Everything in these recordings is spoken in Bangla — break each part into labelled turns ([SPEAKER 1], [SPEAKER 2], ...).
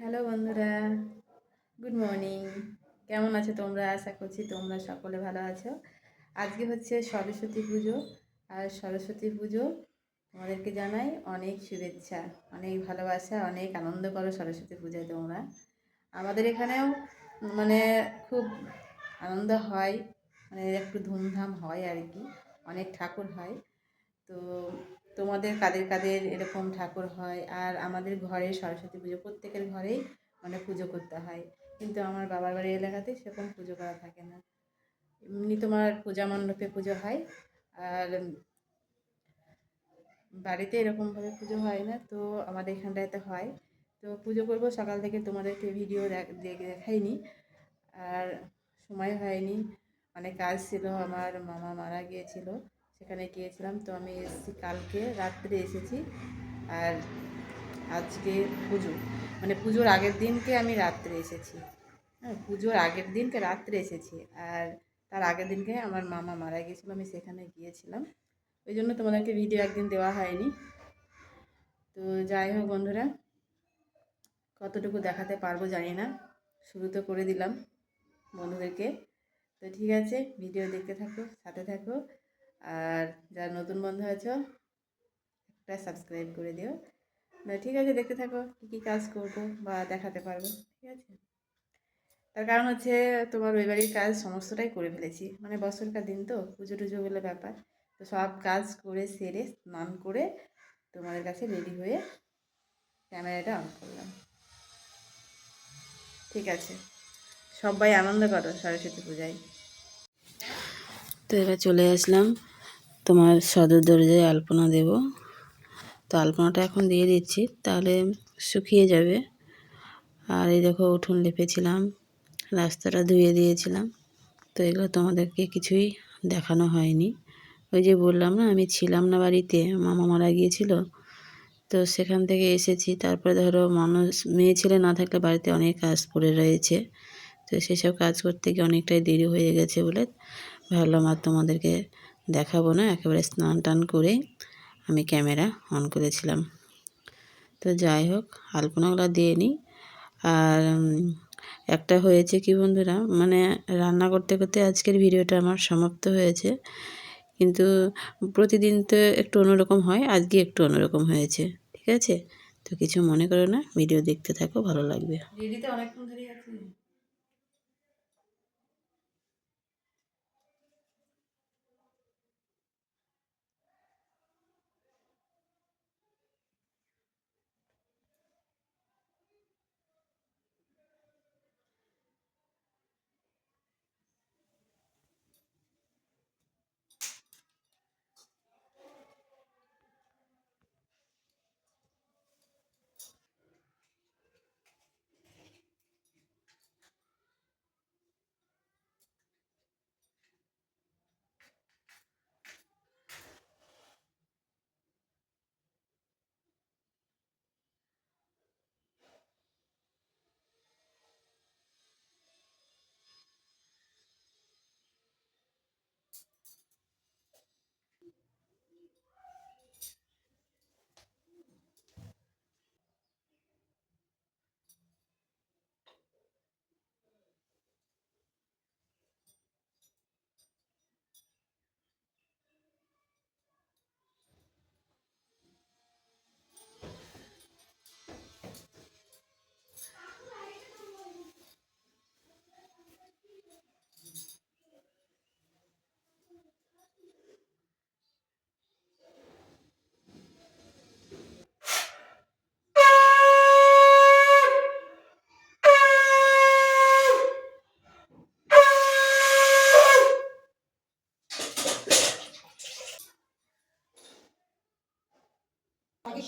[SPEAKER 1] হ্যালো বন্ধুরা, গুড মর্নিং। কেমন আছো তোমরা? আশা করছি তোমরা সকলে ভালো আছো। আজকে হচ্ছে সরস্বতী পুজো। আর সরস্বতী পুজো তোমাদেরকে জানাই অনেক শুভেচ্ছা, অনেক ভালোবাসা, অনেক আনন্দ করো সরস্বতী পূজায় তোমরা। আমাদের এখানেও মানে খুব আনন্দ হয়, মানে একটু ধুমধাম হয় আর কি। অনেক ঠাকুর হয়। তো তোমাদের কাদের কাদের এরকম ঠাকুর হয়? আর আমাদের ঘরে সরস্বতী পুজো প্রত্যেকের ঘরেই মানে পুজো করতে হয়, কিন্তু আমার বাবার বাড়ির এলাকাতে সেরকম পুজো করা থাকে না। এমনি তোমার পূজা মণ্ডপে পুজো হয়, আর বাড়িতে এরকমভাবে পুজো হয় না। তো আমাদের এখানটাতে হয়। তো পুজো করব সকাল থেকে, তোমাদেরকে ভিডিও দেখাইনি, আর সময় হয়নি। অনেক কাজ ছিল, আমার মামা মারা গিয়েছিল, সেখানে গিয়েছিলাম। তো আমি এসেছি কালকে রাত্রে এসেছি। আর আজকে পুজো, মানে পুজোর আগের দিনকে আমি রাত্রে এসেছি। হ্যাঁ, পুজোর আগের দিনকে রাত্রে এসেছি। আর তার আগের দিনকে আমার মামা মারা গিয়েছিলো, আমি সেখানে গিয়েছিলাম। ওই জন্য তোমাদেরকে ভিডিও একদিন দেওয়া হয়নি। তো যাই হোক বন্ধুরা, কতটুকু দেখাতে পারবো জানি না, শুরু তো করে দিলাম বন্ধুদেরকে। তো ঠিক আছে, ভিডিও দেখতে থাকো, সাথে থাকো। আর যারা নতুন বন্ধু আছো, একটা সাবস্ক্রাইব করে দিও। ঠিক আছে, দেখতে থাকো কী কী কাজ করবো বা দেখাতে পারবো। ঠিক আছে, তার কারণ হচ্ছে তোমার ওই বাড়ির কাজ সমস্তটাই করে ফেলেছি, মানে বছরকার দিন তো, পুজো টুজো বলে ব্যাপার। তো সব কাজ করে সেরে স্নান করে তোমাদের কাছে রেডি হয়ে ক্যামেরাটা অন করলাম। ঠিক আছে, সবাই আনন্দ করো সরস্বতী পূজায়। তো এবার চলে আসলাম তোমার সদর দরজায় আলপনা দেব। তো আলপনাটা এখন দিয়ে দিচ্ছি, তাহলে শুকিয়ে যাবে। আর এই দেখো, উঠোন লেপেছিলাম, রাস্তাটা ধুয়ে দিয়েছিলাম। তো এগুলো তোমাদেরকে কিছুই দেখানো হয়নি। ওই যে বললাম না, আমি ছিলাম না বাড়িতে, মামা মারা গিয়েছিল। তো সেখান থেকে এসেছি, তারপরে ধরো মানুষ, মেয়ে ছেলে না থাকলে বাড়িতে অনেক কাজ পড়ে রয়েছে। তো সেসব কাজ করতে গিয়ে অনেকটাই দেরি হয়ে গেছে বলে ভাবলাম আর তোমাদেরকে দেখাবো না, একেবারে স্নান টান করে আমি ক্যামেরা অন করেছিলাম। তো যাই হোক, আলপনাগুলো দিয়ে নিই। আর একটা হয়েছে কি বন্ধুরা, মানে রান্না করতে করতে আজকের ভিডিওটা আমার সমাপ্ত হয়েছে। কিন্তু প্রতিদিন তো একটু অন্যরকম হয়, আজকে একটু অন্যরকম হয়েছে। ঠিক আছে, তো কিছু মনে করো না, ভিডিও দেখতে থাকো, ভালো লাগবে। রেডিতে অনেকক্ষণ ধরে আছি।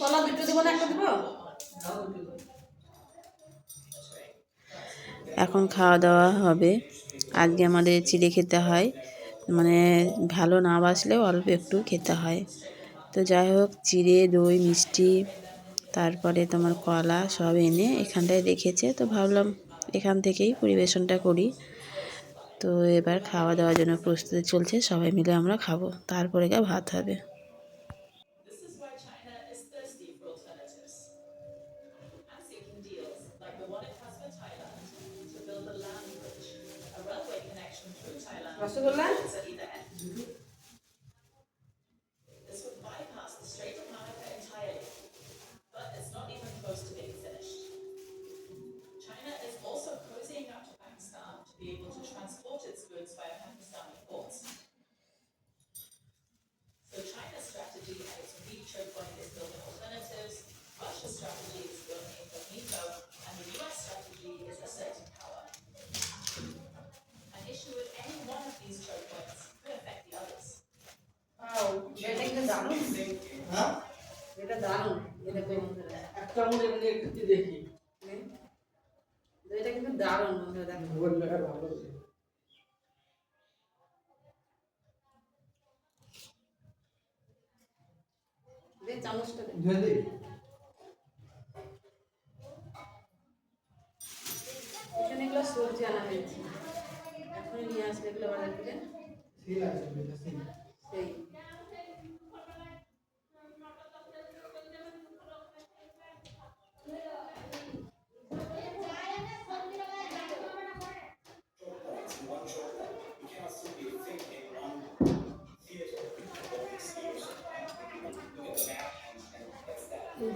[SPEAKER 1] কলা দুটো দেবো না একটা দেবো? এখন খাওয়া দাওয়া হবে। আজকে আমাদের চিড়ে খেতে হয়, মানে ভালো না বাসলেও অল্প একটু খেতে হয়। তো যাই হোক, চিড়ে, দই, মিষ্টি, তারপরে তোমার কলা সব এনে এখানটায় রেখেছে। তো ভাবলাম এখান থেকেই পরিবেশনটা করি। তো এবার খাওয়া দাওয়ার জন্য প্রস্তুতি চলছে, সবাই মিলে আমরা খাবো, তারপরে গিয়ে ভাত হবে। রসগোল্লা এটা কিন্তু দারুণ। হ্যাঁ এটা দারুণ। এটা বন্ধুরা একটা মনে মনে একটু দেখি, এটা কিন্তু দারুণ বন্ধুরা। দেখো বললে আর ভালো দে চামচটা দে দে। এখানে এগুলো সবজি আনা হয়েছে, এখন নিয়ে আসবে এগুলো বাজার থেকে। সেই আছে এটা সেই সেই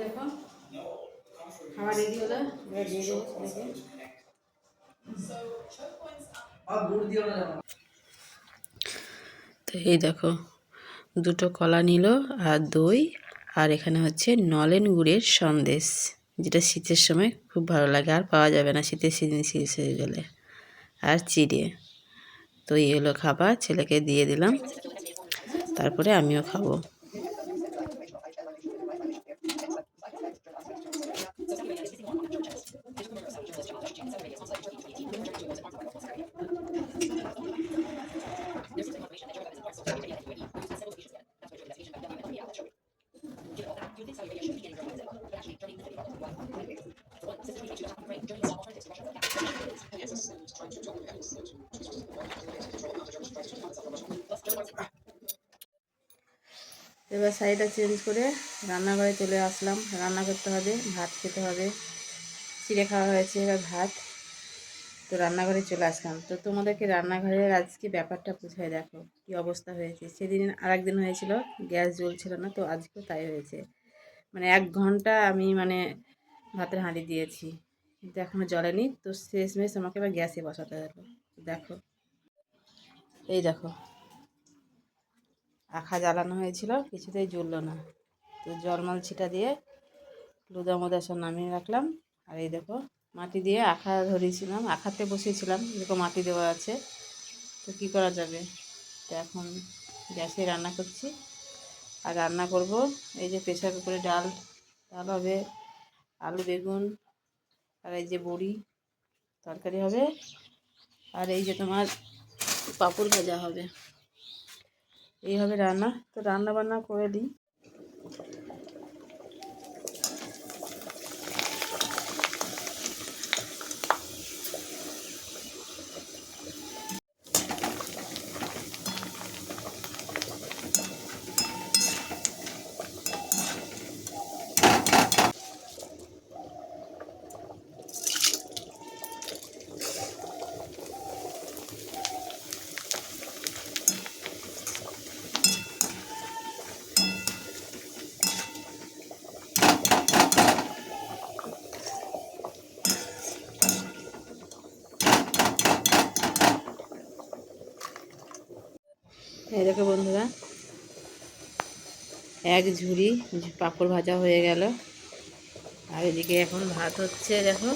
[SPEAKER 1] দেখো খাবার রেডি হলো, এবার দিয়ে দেবো ছেলেকে। তো এই দেখো দুটো কলা নিল আর দই, আর এখানে হচ্ছে নলেন গুড়ের সন্দেশ, যেটা শীতের সময় খুব ভালো লাগে, আর পাওয়া যাবে না শীতের সিজন শেষ হয়ে গেলে। আর চিড়ে। তো এই হলো খাবার, ছেলেকে দিয়ে দিলাম, তারপরে আমিও খাবো। এবার সাইডটা চেঞ্জ করে রান্নাঘরে চলে আসলাম, রান্না করতে হবে, ভাত খেতে হবে। চিড়ে খাওয়া হয়েছে, এবার ভাত। তো রান্নাঘরে চলে আসলাম, তো তোমাদেরকে রান্নাঘরের আজকে ব্যাপারটা বুঝাই দেখো কি অবস্থা হয়েছে। সেদিন আর একদিন হয়েছিল গ্যাস জ্বলছিল না, তো আজকেও তাই হয়েছে। মানে 1 ঘন্টা আমি ভাতের হাঁড়ি দিয়েছি, কিন্তু এখনও জ্বলেনি। তো শেষমেশ আমাকে এবার গ্যাসে বসাতে হলো। দেখো এই দেখো আখা জ্বালানো হয়েছিল, কিছুতেই জ্বললো না। তো জলমল ছিটা দিয়ে লুদা মোদা সব নামিয়ে রাখলাম। আর এই দেখো মাটি দিয়ে আখা ধরিয়েছিলাম, আখাতে বসিয়েছিলাম, এরকম মাটি দেওয়া আছে। তো কী করা যাবে, তো এখন গ্যাসে রান্না করছি। আর রান্না করব এই যে প্রেসার কুকারে ডাল হবে, আলু বেগুন, আর এই যে বড়ি তরকারি হবে, আর এই যে তোমার পাঁপড় ভাজা হবে। এই হবে রান্না। তো রান্না বান্না করে দিই। এই দেখো বন্ধুরা, 1 ঝুড়ি পাঁপড় ভাজা হয়ে গেল। আর এদিকে এখন ভাত হচ্ছে, দেখো